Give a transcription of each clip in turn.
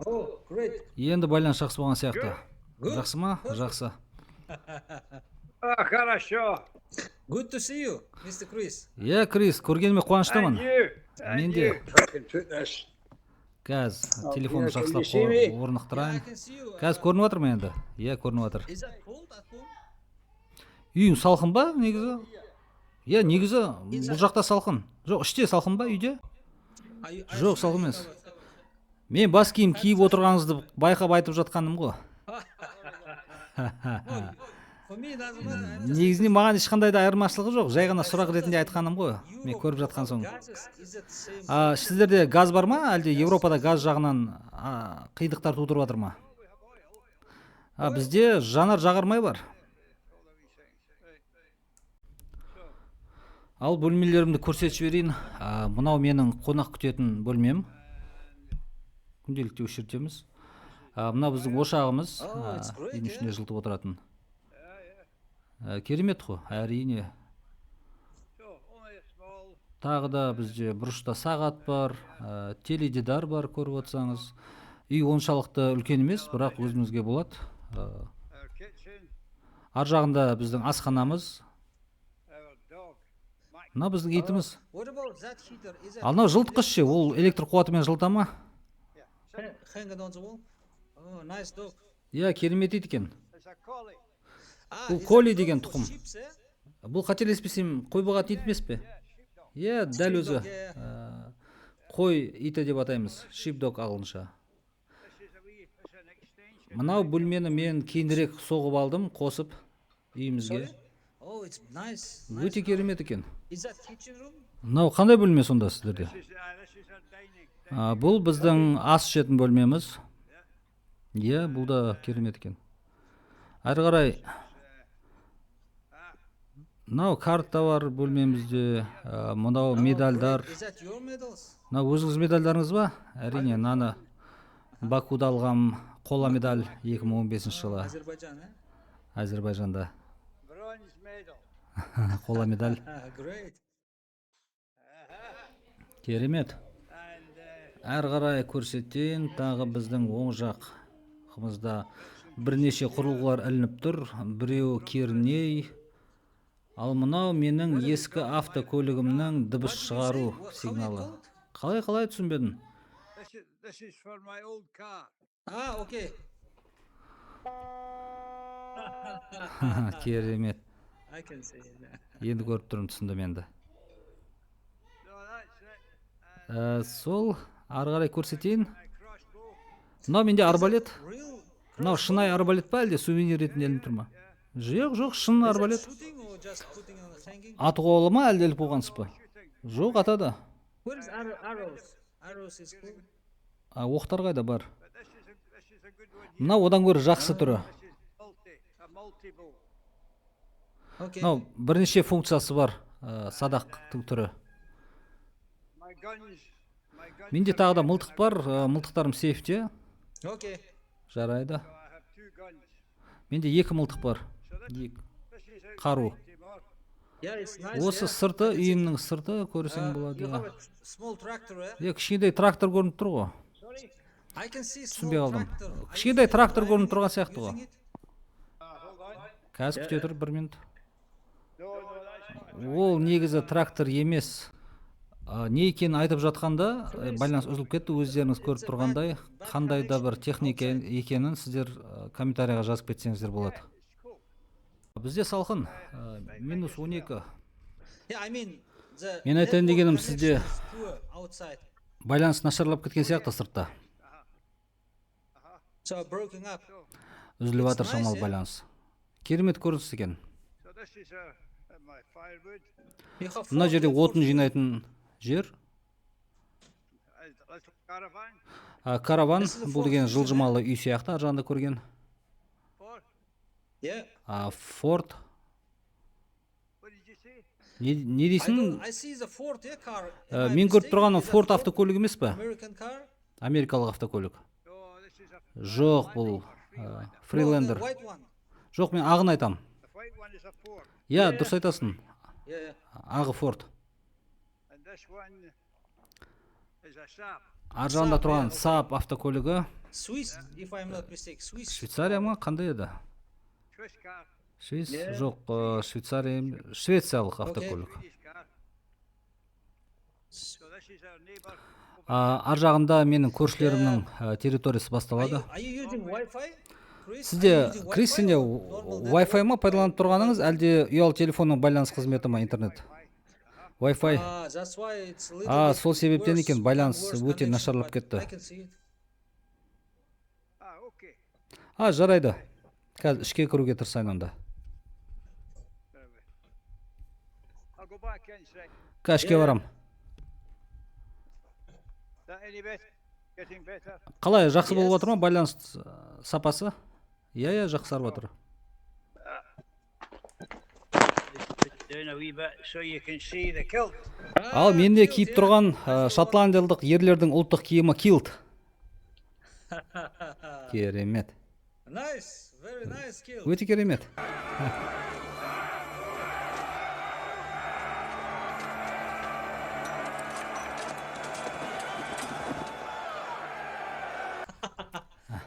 Oh, great. Енді байланыс жақсы болған сияқты. Good. Жақсы ма? Жақсы. Хорошо. Good to see you, Mr. Chris. Иә, Крис, көргеніме қуаныштымын. And Мен де you. Fucking put this. қазір телефонды can you жақсылап see me? Yeah, I орнықтырайын. can see you. Қазір көрініп жатыр ма енді? Иә, көрініп жатыр. Is that cold at home? Үйің салқын ба негізі? Иә, негізі бұл жақта салқын. Жоқ, іште салқын ба үйде? Жоқ, салқын емес. Мен бас киім киіп отырғаныңызды байқап айтып жатқаным ғой. For me, it doesn't matter. I'm just Негізінен маған ешқандай да айырмашылығы жоқ. Жай ғана сұрақ ретінде айтқаным ғой. Мен көріп жатқан соң. gases. Is it the same? Сіздерде газ бар ма? Әлде Европада газ жағынан қиындықтар тудырып жатыр ма? Бізде жанар жағармай бар. Ал бөлмелерімді көрсетіп жіберейін. Мынау менің қонақ күтетін бөлмем. Күнделікті өшіртеміз. Мына біздің ошағымыз. it's great, Үйдің ішінде жылытып отыратын. Керемет қой, әрине. Тағы да бізде бұрышта сағат бар, теледидар бар, көріп отырсаңыз. Үй оншалықты үлкен емес, бірақ өзімізге болады. Our kitchen, Ар жағында біздің асханамыз. our dog. Мына біздің итіміз. What about that heater? Is it Ал мынау жылытқыш ше, ол электр қуатымен жылыта ма? hanging on the wall? Oh, nice dog. Иә, керемет ит екен. It's a collie. Бұл is коли that деген dog for тұқым. sheeps, eh? Бұл қателеспесем қой бағатын ит емес пе? Иә, дәл өзі. Қой иті деп атаймыз. Шипдог ағылшынша. This is a wee, it's an extension. Мынау бөлмені мен кейінірек соғып алдым, қосып үйімізге. Oh, it's nice. Өте керемет екен. Is that kitchen room? Мынау қандай бөлме сонда сіздерде? This is our dining. Бұл біздің ас ішетін бөлмеміз. Иә, бұл да керемет екен. Әрі қарай мынау карта бар бөлмемізде, мынау медальдар. Is that your medals? Мынау өзіңіз медальдарыңыз ба? Әрине, наны Бакуда алғам қола медаль 2015 жылы Azerbaijan, eh? Әзербайжанда. Bronze medal. Қола медаль. Great. Керемет. And Әрі қарай көрсетейін, тағы біздің оң жағымызда бірнеше құрылғылар ілініп тұр. Біреу керней. Ал мынау менің ескі автокөлігімнің дыбыс шығару сигналы. Қалай түсінбедім? this is for my old car. Ah, okay. Керемет. I can see it. Енді көріп тұрмын, түсіндім енді. No, that's it. Сол, ары қарай көрсетейін. My crossbow. Мынау менде арбалет. Real Мынау шынайы арбалет па, әлде сувенир ретінде ілініп тұр ма? Жоқ, шын арбалет. shooting or just putting on hanging? Атып қолы ма, әлде іліп қойғансыз ба? Жоқ, атады. Where is arrows? Arrows is cool. Оқтар қайда бар? But this is a good one. Мынау одан гөрі жақсы түрі. This is a multi-bow. Okay. Мынау бірнеше функциясы бар, садақтың түрі. My guns. Менде тағы да мылтық бар, мылтықтарым сейфте. Okay. Жарайды. I have two guns. Менде екі мылтық бар. This is out Қару. more. Yeah, it's nice. Осы yeah. сырты, үйімнің сырты көрсең You болады. have a small tractor, eh? Кішкентай трактор көрініп тұр ғой. Sorry. I can see Түсінбей small қалдым. tractor. Are you Кішкентай still трактор driving көрініп it, тұрған сияқты ғой. using it? Hold on. Қазір күте тұр, 1 минут. No, that's not. Ол негізі трактор емес. Не екенін айтып жатқанда байланыс үзіліп кетті. Өздеріңіз көріп тұрғандай, қандай да бір техника екенін сіздер комментарияға жазып кетсеңіздер болады. It's cool. Бізде салқын, минус 12. Yeah, I mean, the Мен айтайын network дегенім, connection сізде is poor outside. байланыс нашарлап кеткен сияқты сыртта. So broken up. Үзіліп жатыр nice, шамалы yeah. байланыс. Керемет көрініс екен. So this is my firewood. You have Мына жерде 40 отын жинайтын жер. A little caravan. Караван, This is a бұл Ford деген Fusion, жылжымалы үй сияқты, ар жағында көрген. Four. Yeah. Форд. What did you say? Не дейсің? I see the Ford car. Am I Мен көріп mistaken? тұрғаным Is that Форд Ford? автокөлік емес пе? American car? Америкалық автокөлік. No, this is a Жоқ, бұл No, Фрилендер. the white one. Жоқ, мен ағын айтам. the white one is a Ford. Иә, дұрыс айтасың. Yeah. Ағы Форд. And this one is a Saab. Ар жағында тұрған Saab автокөлігі. Swiss, if I'm not mistaken. Swiss. Швейцария ма қандай еді? Swiss car, Швейц Yeah. жоқ, Швейцария швециялық Okay. автокөлік. Swedish car. So this is our neighbour. Ар жағында менің көршілерімнің территориясы басталады. Are you using Wi-Fi? Chris, Сізде are you using Крис Wi-Fi сенде or normal Wi-Fi ма пайдаланып тұрғаныңыз, әлде ұялы телефонның байланыс қызметі ма, интернет? Wi-Fi. That's why it's a little bit Сол себептен worse, екен байланыс worse өте connection, нашарлап but кетті. I can see it. Okay. Жарайды. Қазір ішке кіруге тырысайын онда. Very well. I'll go back inside. Қазір ішке Yeah. барам. Is that any better? Getting better? Қалай, жақсы болып Yes. отыр ма байланыс сапасы? Иә, жақсарып отыр. Down a wee bit so you can see the kilt. Ал менде киіп тұрған шотландиялық ерлердің ұлттық киімі килт. Керемет. Nice, very nice kill. Өте керемет.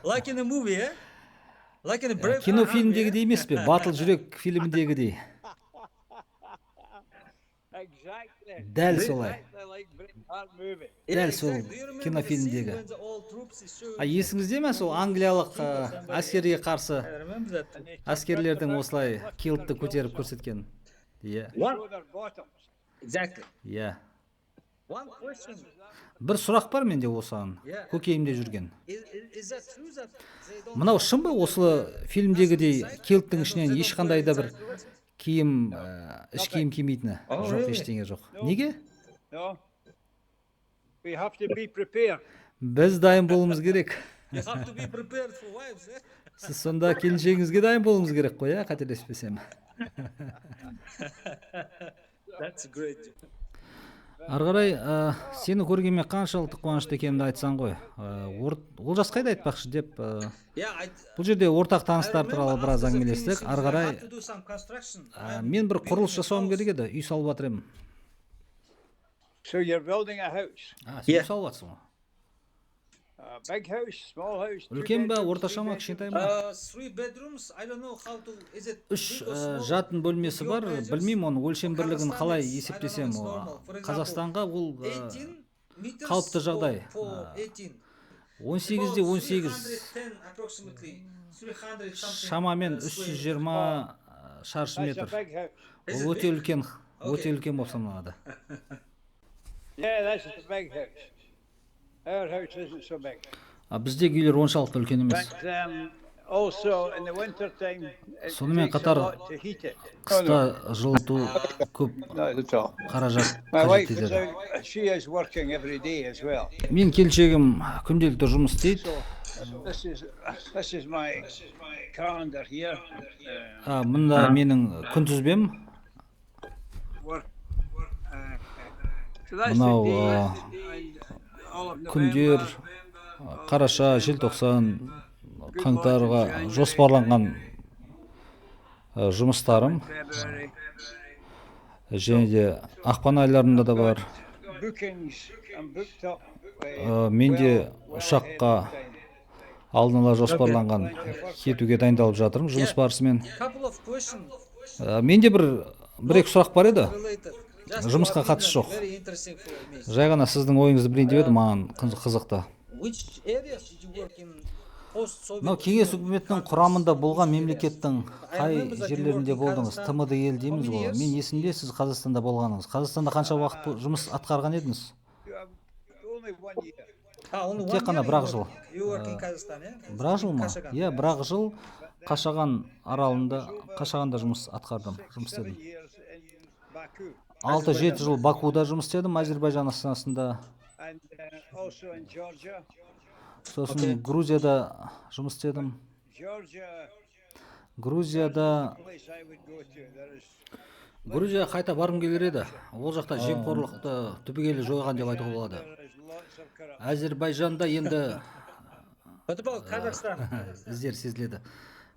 Like in a movie, eh? Like in a brave. Кинофильмдегідей емес пе? Батыл жүрек фильміндегідей. Exactly. Дәл солай. Exactly like Braveheart movie. Дәл сол кинофильмдегі. Есіңізде ме сол англиялық әскерге қарсы I remember that. әскерлердің осылай килтті көтеріп көрсеткен? Иә. Show their bottoms. Exactly. Иә. One question. Бір сұрақ бар менде осыған. Иә. Көкейімде жүрген. Is that true that they don't Мынау шын ба, осы фильмдегідей килттің ішінен ешқандай да бір киім, іш киім кимейтіні? Жоқ, really? ештеңе жоқ. Неге? No. We have to be prepared. Біз дайын болуымыз керек. You have to be prepared for wives, eh? Сіз сонда келіншегіңізге дайын болуыңыз керек қой, қателеспесем. That's great. Ары қарай сені көргеніме қаншалықты қуанышты екенімді айтсаң ғой. Олжас қайда айтпақшы деп, Yeah, бұл жерде ортақ I таныстар remember туралы біраз after the әңгімелестік. finishing, Ары I қарай had to do some construction. мен бір құрылыс building a жасауым house. керек еді. Үй салып жатыр едім. So you're building a house. Сен үй Yeah. салып жатсың ғой. A big house, small house. two Үлкен ба, bedrooms, орташа three ма, bedrooms? кішкентай ма? 3 bedrooms. I don't know how to. Is it Үш big or small? жатын бөлмесі бар, білмеймін оны өлшем бірлігін Қазақстан қалай is- есептесем. I don't know, it's normal. For example, Қазақстанға ол 18 meters қалыпты жағдай. for 18. 18-де 18 310 approximately. 300 something. шамамен square. 320 шаршы That's a метр. big house. Is Ол it өте big? үлкен, өте Okay. үлкен болып саналады. Yeah, that's a big house. Our house isn't so big. Біздегі үйлер оншалықты үлкен емес. But also in the winter time, it Сонымен takes a қатар lot to heat it. Қыста жылыту көп Not at all. қаражат My қажет wife is етеді. out, she is working every day as well. Мен келіншегім күнделікті жұмыс істейді. This is my calendar here. Мында менің күнтізбем. Work. So that's Мынау, the day, and all of Күндер, November, қараша, желтоқсан, қаңтарға жоспарланған жұмыстарым. February. Және де ақпан айларында да бар. Bookings, I'm booked up. Менде ұшаққа алдын ала жоспарланған кетуге дайындалып жатырмын жұмыс барысымен. Couple of questions Менде бір-екі сұрақ бар еді. related. Just Жұмысқа your қатысы opinion, жоқ. Very interesting for me. Жай ғана сіздің ойыңызды білейін деп едім, маған қызықты. Which areas did you work in post-Soviet? Мынау кеңес Union үкіметінің countries? құрамында болған Which мемлекеттің areas? I қай remember that you жерлерінде worked in болдыңыз? Kazakhstan. ТМД ел дейміз How many ғой. years? Мен есімде сіз Қазақстанда болғаныңыз. Қазақстанда қанша уақыт жұмыс атқарған едіңіз? Only 1 year. Only Тек one қана year бір-ақ you жыл. work- You work in Kazakhstan, yeah? Бір-ақ жыл ма? Kashagan. Иә, бір-ақ жыл Қашаған аралында, Қашағанда жұмыс атқардым, жұмыс 7 істедім. years in Baku. 6-7 жыл Бакуда жұмыс істедім, Әзербайжан астанасында. And also in Georgia. Сосын Грузияда жұмыс істедім. Georgia, Грузияда place I would go to. There is Грузия қайта барғым келер еді. Ол жақта жемқорлықты түбегейлі жойған деп айтуға болады. there is lots of corruption. Әзербайжанда енді What about Kazakhstan? іздер сезіледі.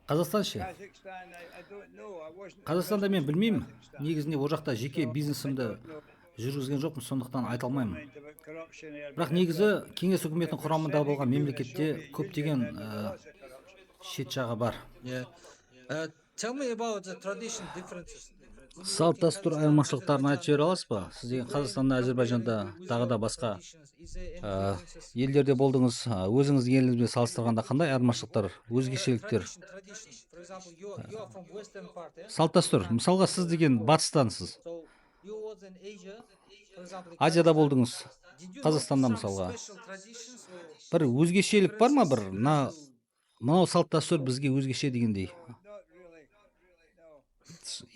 Қазақстан ше? Kazakhstan, I don't know. I wasn't. Қазақстанда мен білмеймін. Негізінде ол жақта жеке бизнесімді жүргізген жоқпын, сондықтан айта алмаймын. comment about corruption there, Бірақ but негізі кеңес if үкіметінің we're құрамында sending болған you мемлекетте the Soviet көптеген Union, then there'll be lots of corruption. шет жағы бар. Yeah. Tell me about the tradition differences. When you Салт work in дәстүр Kazakhstan, айырмашылықтарын айтып жібере Azerbaijan, аласыз ба? Сіз деген Ukraine, Қазақстанда, compare Әзербайжанда, with тағы да your басқа traditions. Is there any differences? елдерде болдыңыз, өзіңіздің еліңізбен салыстырғанда қандай айырмашылықтар, өзгешеліктер? Tradition. For example, you are from western part, yeah? Салт дәстүр. Мысалға сіз деген батыстансыз. So you was in Asia, for example, in Азияда Kazakhstan. болдыңыз. Did you Қазақстанда notice some мысалға. special traditions or Бір өзгешелік бар ма бір? differences? Мынау салт дәстүр бізге өзгеше дегендей. Not really. No.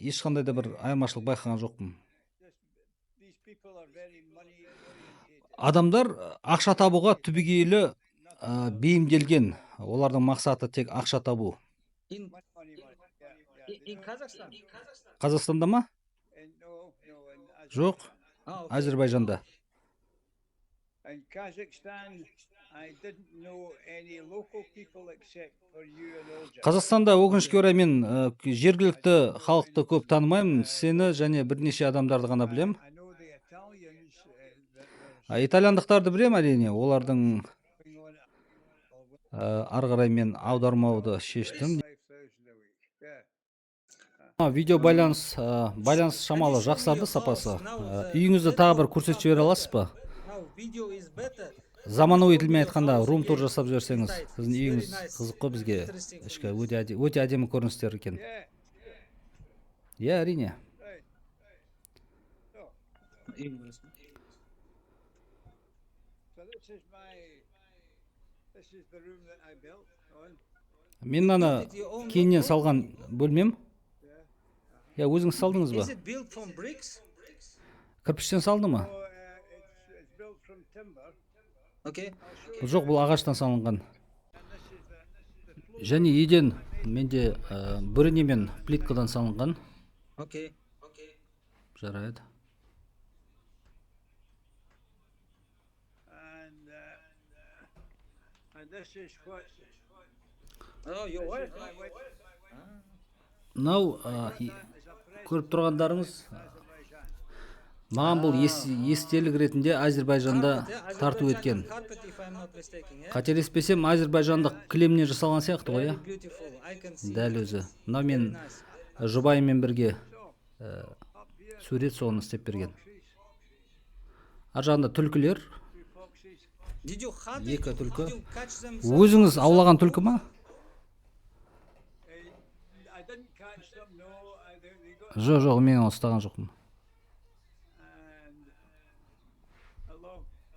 Ешқандай да бір айырмашылық байқаған жоқпын. Just these people are very money oriented. Адамдар ақша табуға түбегейлі бейімделген. Олардың мақсаты тек ақша табу. In Money. Yeah. in Kazakhstan? Қазақстанда ма? And no, in Жоқ, Ah, okay. Әзербайжанда. In Kazakhstan, I didn't know any local people except for you and Olja. Қазақстанда өкінішке орай мен жергілікті халықты көп танымаймын. Сені және бірнеше адамдарды ғана білем. I know the Italians that were Итальяндықтарды білем әрине. Олардың going on ары қарай мен аудармауды шештім. 5,000 a week. Yeah. Видео байланыс шамалы жақсарды сапасы. Үйіңізді тағы бір көрсетіп жібере аласыз ба? Now video is better. Заманауи тілмен айтқанда рум-тур жасап жіберсеңіз, сіздің үйіңіз қызық қой бізге. Ішкі өте әдемі көріністер екен. Yeah. Иә, әрине. Right. So, English. so this is the room that I built on. Мен аны кейіннен салған бөлмем. Иә, өзіңіз салдыңыз ба? Is it built from bricks? Кірпіштен салды ма? Oh, it's built from timber. Okay. Жоқ, бұл ағаштан салынған. Және еден менде бөрене мен плиткадан салынған. Okay. Жарайды. And this is what Oh, your wife. my wife Мынау is a friend көріп тұрғандарыңыз, of Azerbaijan. маған бұл естелік ретінде Әзербайжанда тарту еткен. Carpet, if I'm not mistaken, yeah? Қателеспесем, Әзербайжандық кілемнен жасалған сияқты ғой, Very иә? beautiful. I can see. Дәл өзі. Мынау мен Nice. жұбайыммен бірге So, up here, сурет соны істеп берген. foxes, Ар жағында түлкілер. 2 foxes. Did you hunt Екі it? түлкі. Did you catch them? Өзіңіз аулаған түлкі ма? I didn't catch them, no. They got Жоқ, мен оны ұстаған жоқпын. and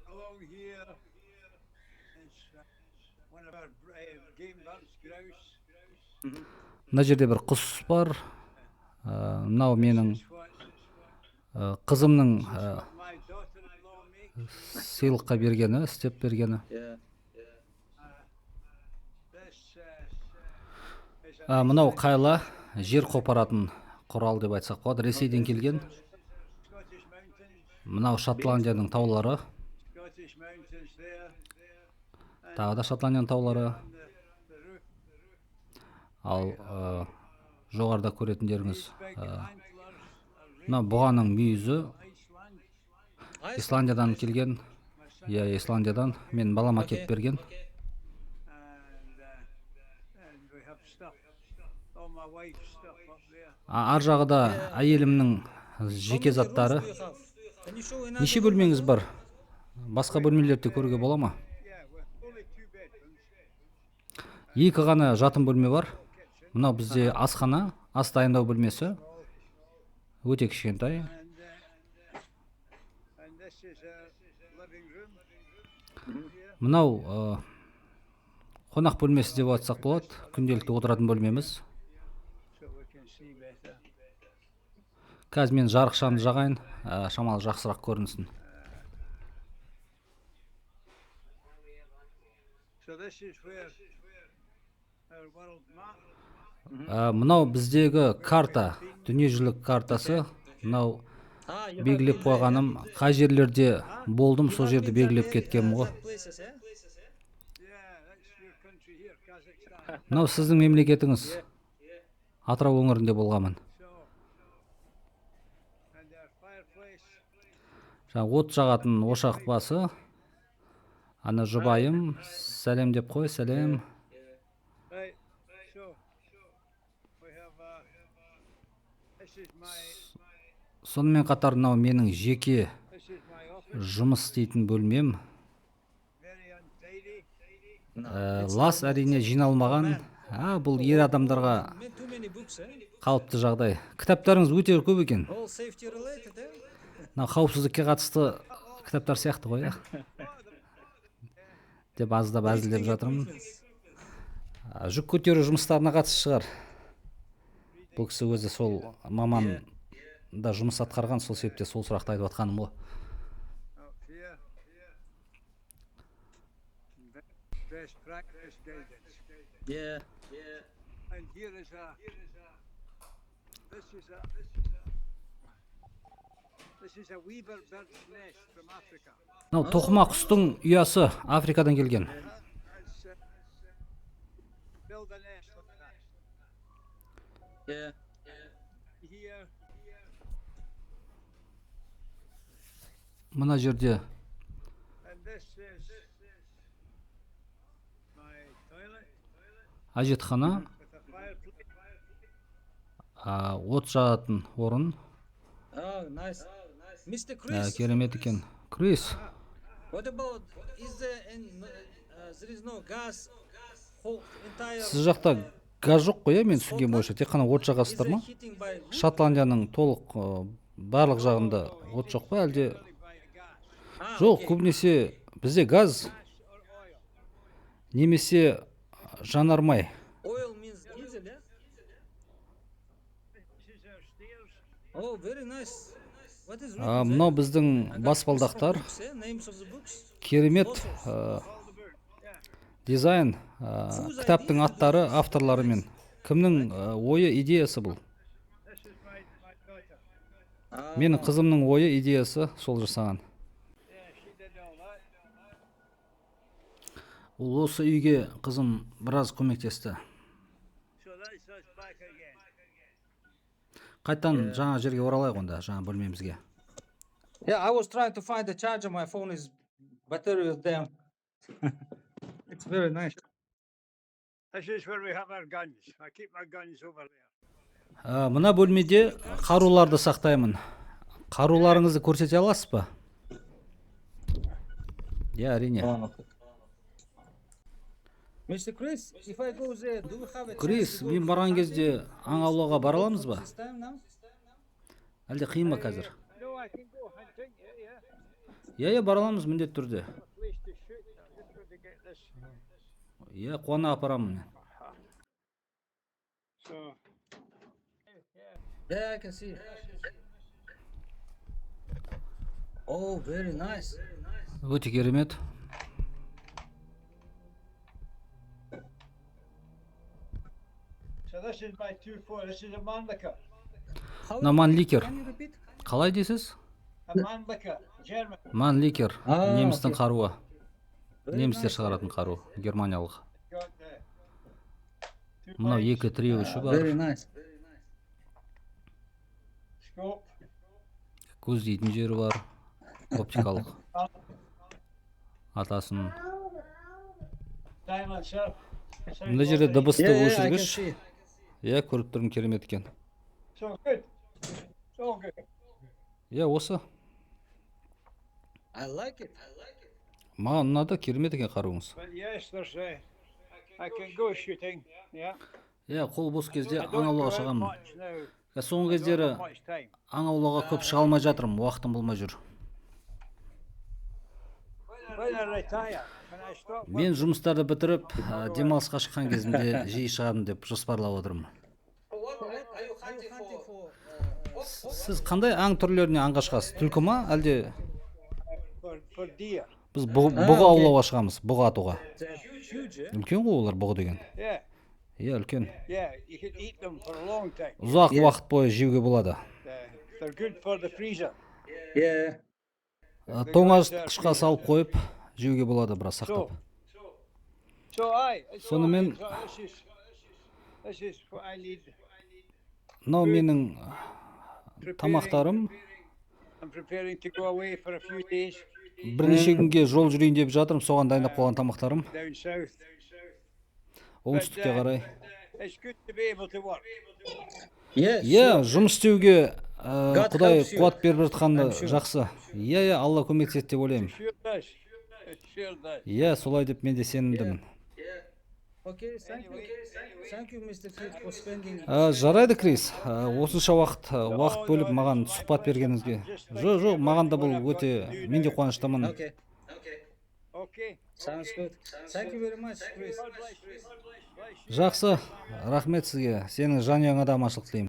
along here is one of our game birds, grouse. Мына жерде бір құс бар. Мынау менің This is what қызымның my daughter-in-law makes. сыйлыққа бергені, істеп бергені. Yeah. This is a Мынау қайла, жер қопаратын құрал деп айтсақ болады. Ресейден келген. Scottish mountains. Мынау Шотландияның таулары. Scottish mountains there. Тағы да Шотландияның таулары. And the roof. Ал жоғарыда көретіндеріңіз, Big antlers are мына бұғаның мүйізі Iceland. Исландиядан келген. Иә, Исландиядан. Мен балам әкеп берген. And we have stuff. All my wife's stuff up there. Ар жағыда әйелімнің жеке заттары. Do you have? Can you show another Неше room бөлмеңіз as well? бар? Басқа бөлмелерді көруге бола ма? Yeah, with only 2 bedrooms. Екі ғана жатын бөлме бар. Мынау бізде асхана, ас дайындау бөлмесі. Өте кішкентай. And this is a living room. Мынау қонақ бөлмесі деп айтсақ болады. Күнделікті отыратын бөлмеміз. So we can see better. Қазір мен жарықшамды жағайын, шамалы жақсырақ көрінсін. So this is where our world map. Мынау біздегі карта, дүниежүзілік картасы. Мынау Ah, you have белгілеп қойғаным, қай жерлерде болдым, сол жерді белгілеп кеткенмін ғой. places, yeah? Yeah, that's your country here, Kazakhstan. Мынау сіздің мемлекетіңіз. Атырау өңірінде болғанмын. So, and our fireplace. Жаңа от жағатын ошақ басы. Ана жұбайым, сәлем деп қой, сәлем. Right. So we have this is my Сонымен қатар мынау менің жеке office. жұмыс істейтін бөлмем. Very untidy. Лас әрине жиналмаған. Бұл ер адамдарға Too many books, eh? қалыпты жағдай. Кітаптарыңыз өте көп екен. All safety related, eh? Мынау қауіпсіздікке қатысты кітаптар сияқты ғой, деп аздап әзілдеп жатырмын. Жүк көтеру жұмыстарына қатысты шығар. Бұл кісі өзі сол маман да жұмыс атқарған, сол себепте сол сұрақты айтып жатқаным ғой. Up here. Best practice guidance. Yeah. And here is this is a weaver bird's nest from Africa. Мынау тоқыма құстың ұясы Африкадан келген. It's build a nest like that. Yeah. Here, Мына жерде and this is my toilet әжетхана, with a fireplace. от жағатын орын. Oh, nice. Mr. Chris, Керемет екен. Крис, what about, there is no gas, whole entire, сіз жақта газ жоқ қой, мен түсінген бойынша тек қана от жағасыздар ма? heating by wood? Шотландияның толық барлық жағында от жоқ па, әлде? By a gas Жоқ, көбінесе бізде газ or oil. немесе жанармай. Oil means diesel, yeah? This is our stairs. Oh, very nice. What is Мынау біздің баспалдақтар. books, eh? Names of the books? Керемет All the birds. Yeah. дизайн, кітаптың аттары, авторлары мен. Кімнің ойы, идеясы бұл? This is my daughter. Менің қызымның ойы, идеясы сол жасаған. Yeah, she did all that. Ол осы үйге қызым біраз көмектесті. So that's us back again. Қайтан жаңа жерге оралайық онда, жаңа бөлмемізге. Yeah, I was trying to find the charger. My phone is battery is down. It's very nice. This is where we have our guns. I keep my guns over there. Мына бөлмеде қаруларды сақтаймын. Қаруларыңызды көрсете аласыз ба? Әрине. Mr. Chris, if I go there, do we have a Крис, мен барған кезде аң аулауға бара аламыз ба? this time now? Әлде қиын ба қазір? No, I can go hunting. Yeah. Иә, бара аламыз міндетті түрде. A place to shoot. I'm just going to get this. Қуана апарамын мен. So, Yeah, I can see. Oh, very nice. Өте керемет. so this is my 2-4. This is a Mannlicher. Манликер. Can you repeat? Қалай дейсіз? A Mannlicher, German. Манликер. Немістің окей. қаруы. Немістер шығаратын қару. Германиялық. Got the Мынау екі тіреуіші бар. Very nice. scope. Көздейтін жері бар. Оптикалық. Атасын. Silencer. Мына жерде дыбысты Yeah, I can өшіргіш. see. Көріп тұрмын, керемет екен. So good. So good. Осы. I like it. Маған ұнады, керемет екен қаруыңыз. But yes, there's I can go shooting. Yeah. Қол бос кезде I аң don't go аулауға out шығамын. much now. Соңғы I don't кездері have much time. аң аулауға көп шыға алмай жатырмын, уақытым болмай жүр. When I retire, when I stop Мен жұмыстарды бітіріп, демалысқа шыққан кезімде жиі шығамын деп жоспарлап отырмын. Are you hunting for Сіз қандай аң түрлеріне аңға шығасыз? Түлкі ма, әлде for deer. біз бұғы аулауға шығамыз, бұғы атуға? huge, eh? Үлкен ғой олар бұғы деген. Yeah. Үлкен. Yeah, you can eat them for a long time. Ұзақ уақыт бойы жеуге болады. They're good for the freezer. Yeah. Тоңазытқышқа салып қойып, жеуге болады біраз сақтап. So it's all Сонымен good. So this is what I need. мынау менің тамақтарым. I'm preparing to go away for a few days бірнеше күнге жол жүрейін деп жатырмын, соған дайындап қойған тамақтарым. down south. Оңтүстікке қарай. It's good to be able to work. Yes. Иә, жұмыс істеуге Құдай helps you. қуат беріп жатқанды I'm sure. жақсы. Иә, Алла көмектеседі деп ойлаймын. Sure does. It sure does. Иә, солай деп мен де сенімдімін. Okay, thank you. Thank you, Mr. Fit, for spending. Жарайды, Крис. Осынша уақыт бөліп маған сұхбат бергеніңізге. Жоқ, маған да бұл өте, мен де қуаныштымын. Okay. Okay. Sounds good. Thank you very much, Chris. God bless you. Bless you. Жақсы, рахмет сізге. Сенің жанұяңа да аманшылық тілеймін.